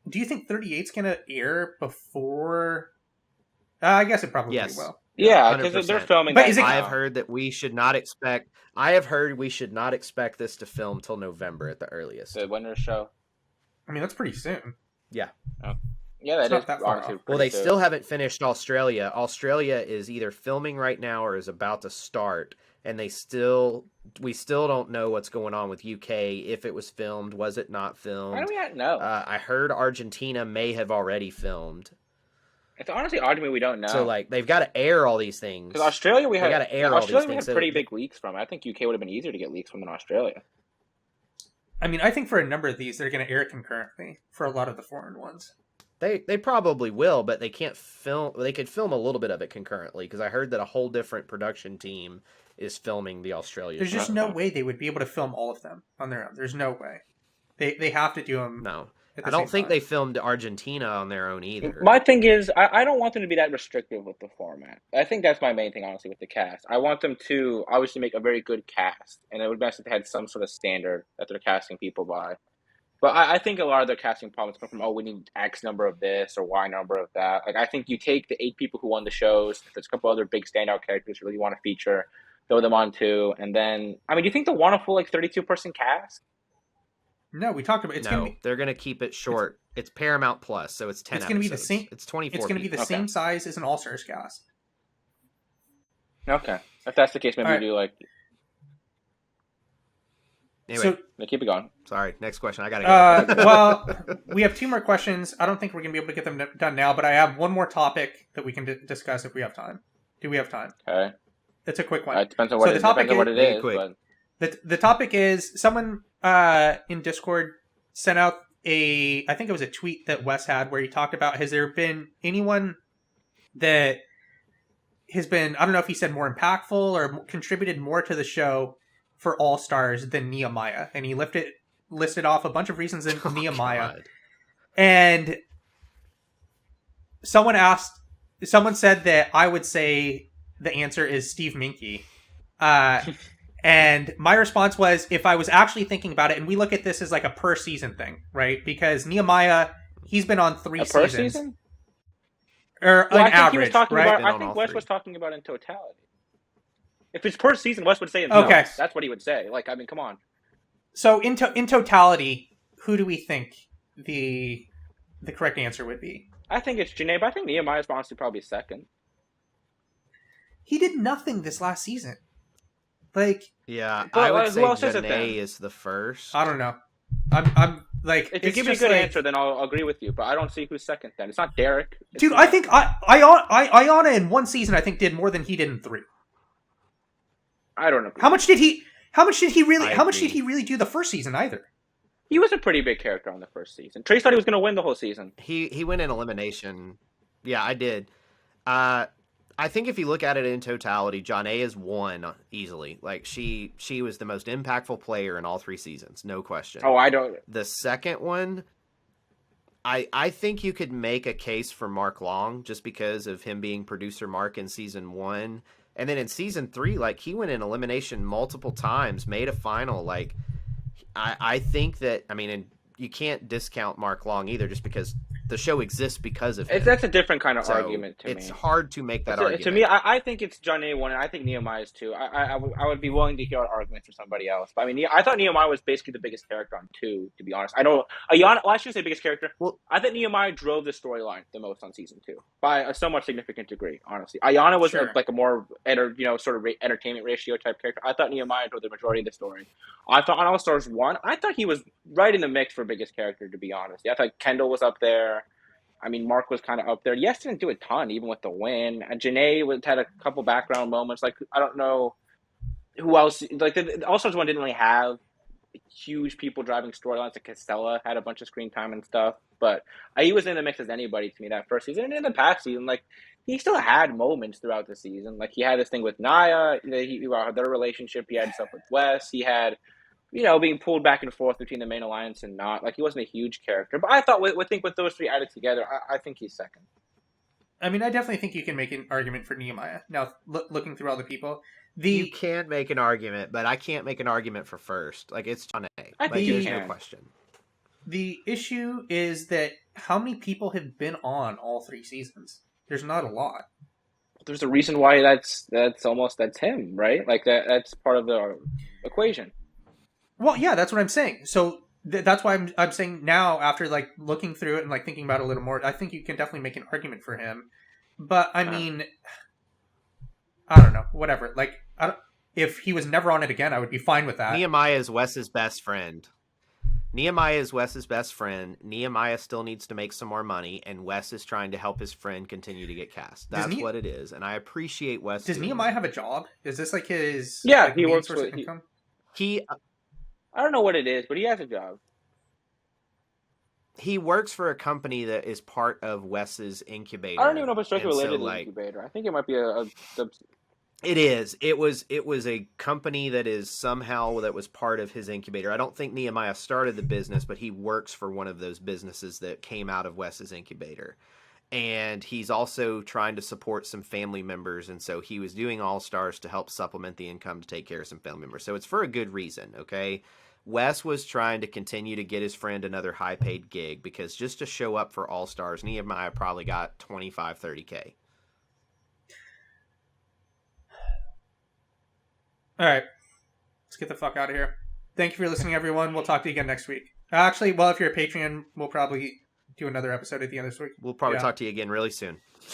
Do you think 38's going to air before... I guess it probably will. Yeah, because they're filming. But I have heard that we should not expect... I have heard we should not expect this to film till November at the earliest. The winner's show? I mean, that's pretty soon. Yeah. Oh. Yeah, that is honestly well, they still haven't finished Australia. Australia is either filming right now or is about to start. And we still don't know what's going on with UK. If it was filmed, was it not filmed? How do we not know? I heard Argentina may have already filmed. It's honestly odd to me we don't know. So, like, they've got to air all these things. Because Australia, we had pretty so, big leaks from. I think UK would have been easier to get leaks from than Australia. I mean, I think for a number of these, they're going to air concurrently for a lot of the foreign ones. They probably will, but they can't film. They could film a little bit of it concurrently because I heard that a whole different production team is filming the Australia. There's just no way they would be able to film all of them on their own. There's no way. They have to do them. No. I don't think they filmed Argentina on their own either. My thing is, I don't want them to be that restrictive with the format. I think that's my main thing, honestly, with the cast. I want them to obviously make a very good cast, and it would be best if they had some sort of standard that they're casting people by. But I think a lot of their casting problems come from, we need X number of this or Y number of that. Like, I think you take the 8 people who won the shows, if there's a couple other big standout characters you really want to feature, throw them on too, and then, I mean, do you think they'll want a full, 32-person cast? No, we talked about they're going to keep it short. It's Paramount Plus, so it's 10 It's going to be the same. It's 24. It's going to be the same size as an All-Stars cast. Okay. If that's the case, maybe we do Anyway, keep it going. Sorry, next question. I got to go. Well, we have 2 more questions. I don't think we're going to be able to get them done now, but I have one more topic that we can discuss if we have time. Do we have time? Okay. It's a quick one. It depends on what it is. But... The topic is someone in Discord sent out I think it was a tweet that Wes had where he talked about, has there been anyone that has been, I don't know if he said more impactful or contributed more to the show for All Stars than Nehemiah? And he listed off a bunch of reasons in Nehemiah. God. And someone said that I would say the answer is Steve Minke. And my response was, if I was actually thinking about it, and we look at this as like a per season thing, right? Because Nehemiah, he's been on 3 seasons. Per season? Or on average, right? I think Wes was talking about in totality. If it's per season, Wes would say no. Okay. That's what he would say. Like, I mean, come on. So in totality, who do we think the correct answer would be? I think it's Janae, but I think Nehemiah's honestly probably second. He did nothing this last season. Like, yeah, I would say Janae is the first. I don't know. I'm like, if you give me a good answer, then I'll agree with you. But I don't see who's second. Then it's not Derek. Dude, I think Ayana in 1 season I think did more than he did in 3. I don't know. How much did he really do the first season either? He was a pretty big character on the first season. Trace thought he was going to win the whole season. He went in elimination. Yeah, I did. I think if you look at it in totality, John A is one easily. Like she was the most impactful player in all 3 seasons, no question. Oh, I don't. The second one, I think you could make a case for Mark Long just because of him being producer Mark in season 1. And then in season 3, like he went in elimination multiple times, made a final. Like I think that, I mean, and you can't discount Mark Long either just because the show exists because of him. That's a different kind of So argument to me. it's hard to make that argument. To me, I think it's John A. one, and I think Nehemiah's two. I would be willing to hear an argument for somebody else. But I mean, I thought Nehemiah was basically the biggest character on 2, to be honest. I know Ayana. Well, I shouldn't say biggest character. Well, I think Nehemiah drove the storyline the most on season 2 by a somewhat significant degree. Honestly, Ayana was Sure. like a more sort of entertainment ratio type character. I thought Nehemiah drove the majority of the story. I thought on All Stars 1, I thought he was right in the mix for biggest character, to be honest. I thought Kendall was up there. I mean, Mark was kind of up there. Yes, didn't do a ton, even with the win. And Janae had a couple background moments. Like, I don't know who else. Like, the All-Stars 1 didn't really have huge people driving storylines. Like, Castella had a bunch of screen time and stuff. But he was in the mix as anybody to me that first season. And in the past season, like, he still had moments throughout the season. Like, he had this thing with Naya. Their relationship. He had stuff with Wes. He had... being pulled back and forth between the main alliance and not. Like, he wasn't a huge character. But I thought, with those 3 added together, I think he's second. I mean, I definitely think you can make an argument for Nehemiah. Now, looking through all the people, you can make an argument, but I can't make an argument for first. Like, it's John A. I think there's you no can. question. The issue is that how many people have been on all 3 seasons? There's not a lot. There's a reason why that's him, right? Like, that's part of the equation. Well, yeah, that's what I'm saying. So that's why I'm saying now, after like looking through it and like thinking about it a little more, I think you can definitely make an argument for him. But I mean, I don't know, whatever. Like, if he was never on it again, I would be fine with that. Nehemiah is Wes's best friend. Nehemiah still needs to make some more money, and Wes is trying to help his friend continue to get cast. That's what it is, and I appreciate Wes. Does Nehemiah have a job? Is this like his? Yeah, like, he main works source for of income? I don't know what it is, but he has a job. He works for a company that is part of Wes's incubator. I don't even know if it's directly related to the like, incubator. I think it might be a It is. It was a company that was part of his incubator. I don't think Nehemiah started the business, but he works for one of those businesses that came out of Wes's incubator. And he's also trying to support some family members, and so he was doing All Stars to help supplement the income to take care of some family members. So it's for a good reason, okay? Wes was trying to continue to get his friend another high-paid gig because just to show up for All Stars, Nehemiah probably got $25,000, $30,000. All right, let's get the fuck out of here. Thank you for listening, everyone. We'll talk to you again next week. Actually, well, if you're a Patreon, we'll probably do another episode at the end of this week. We'll probably talk to you again really soon.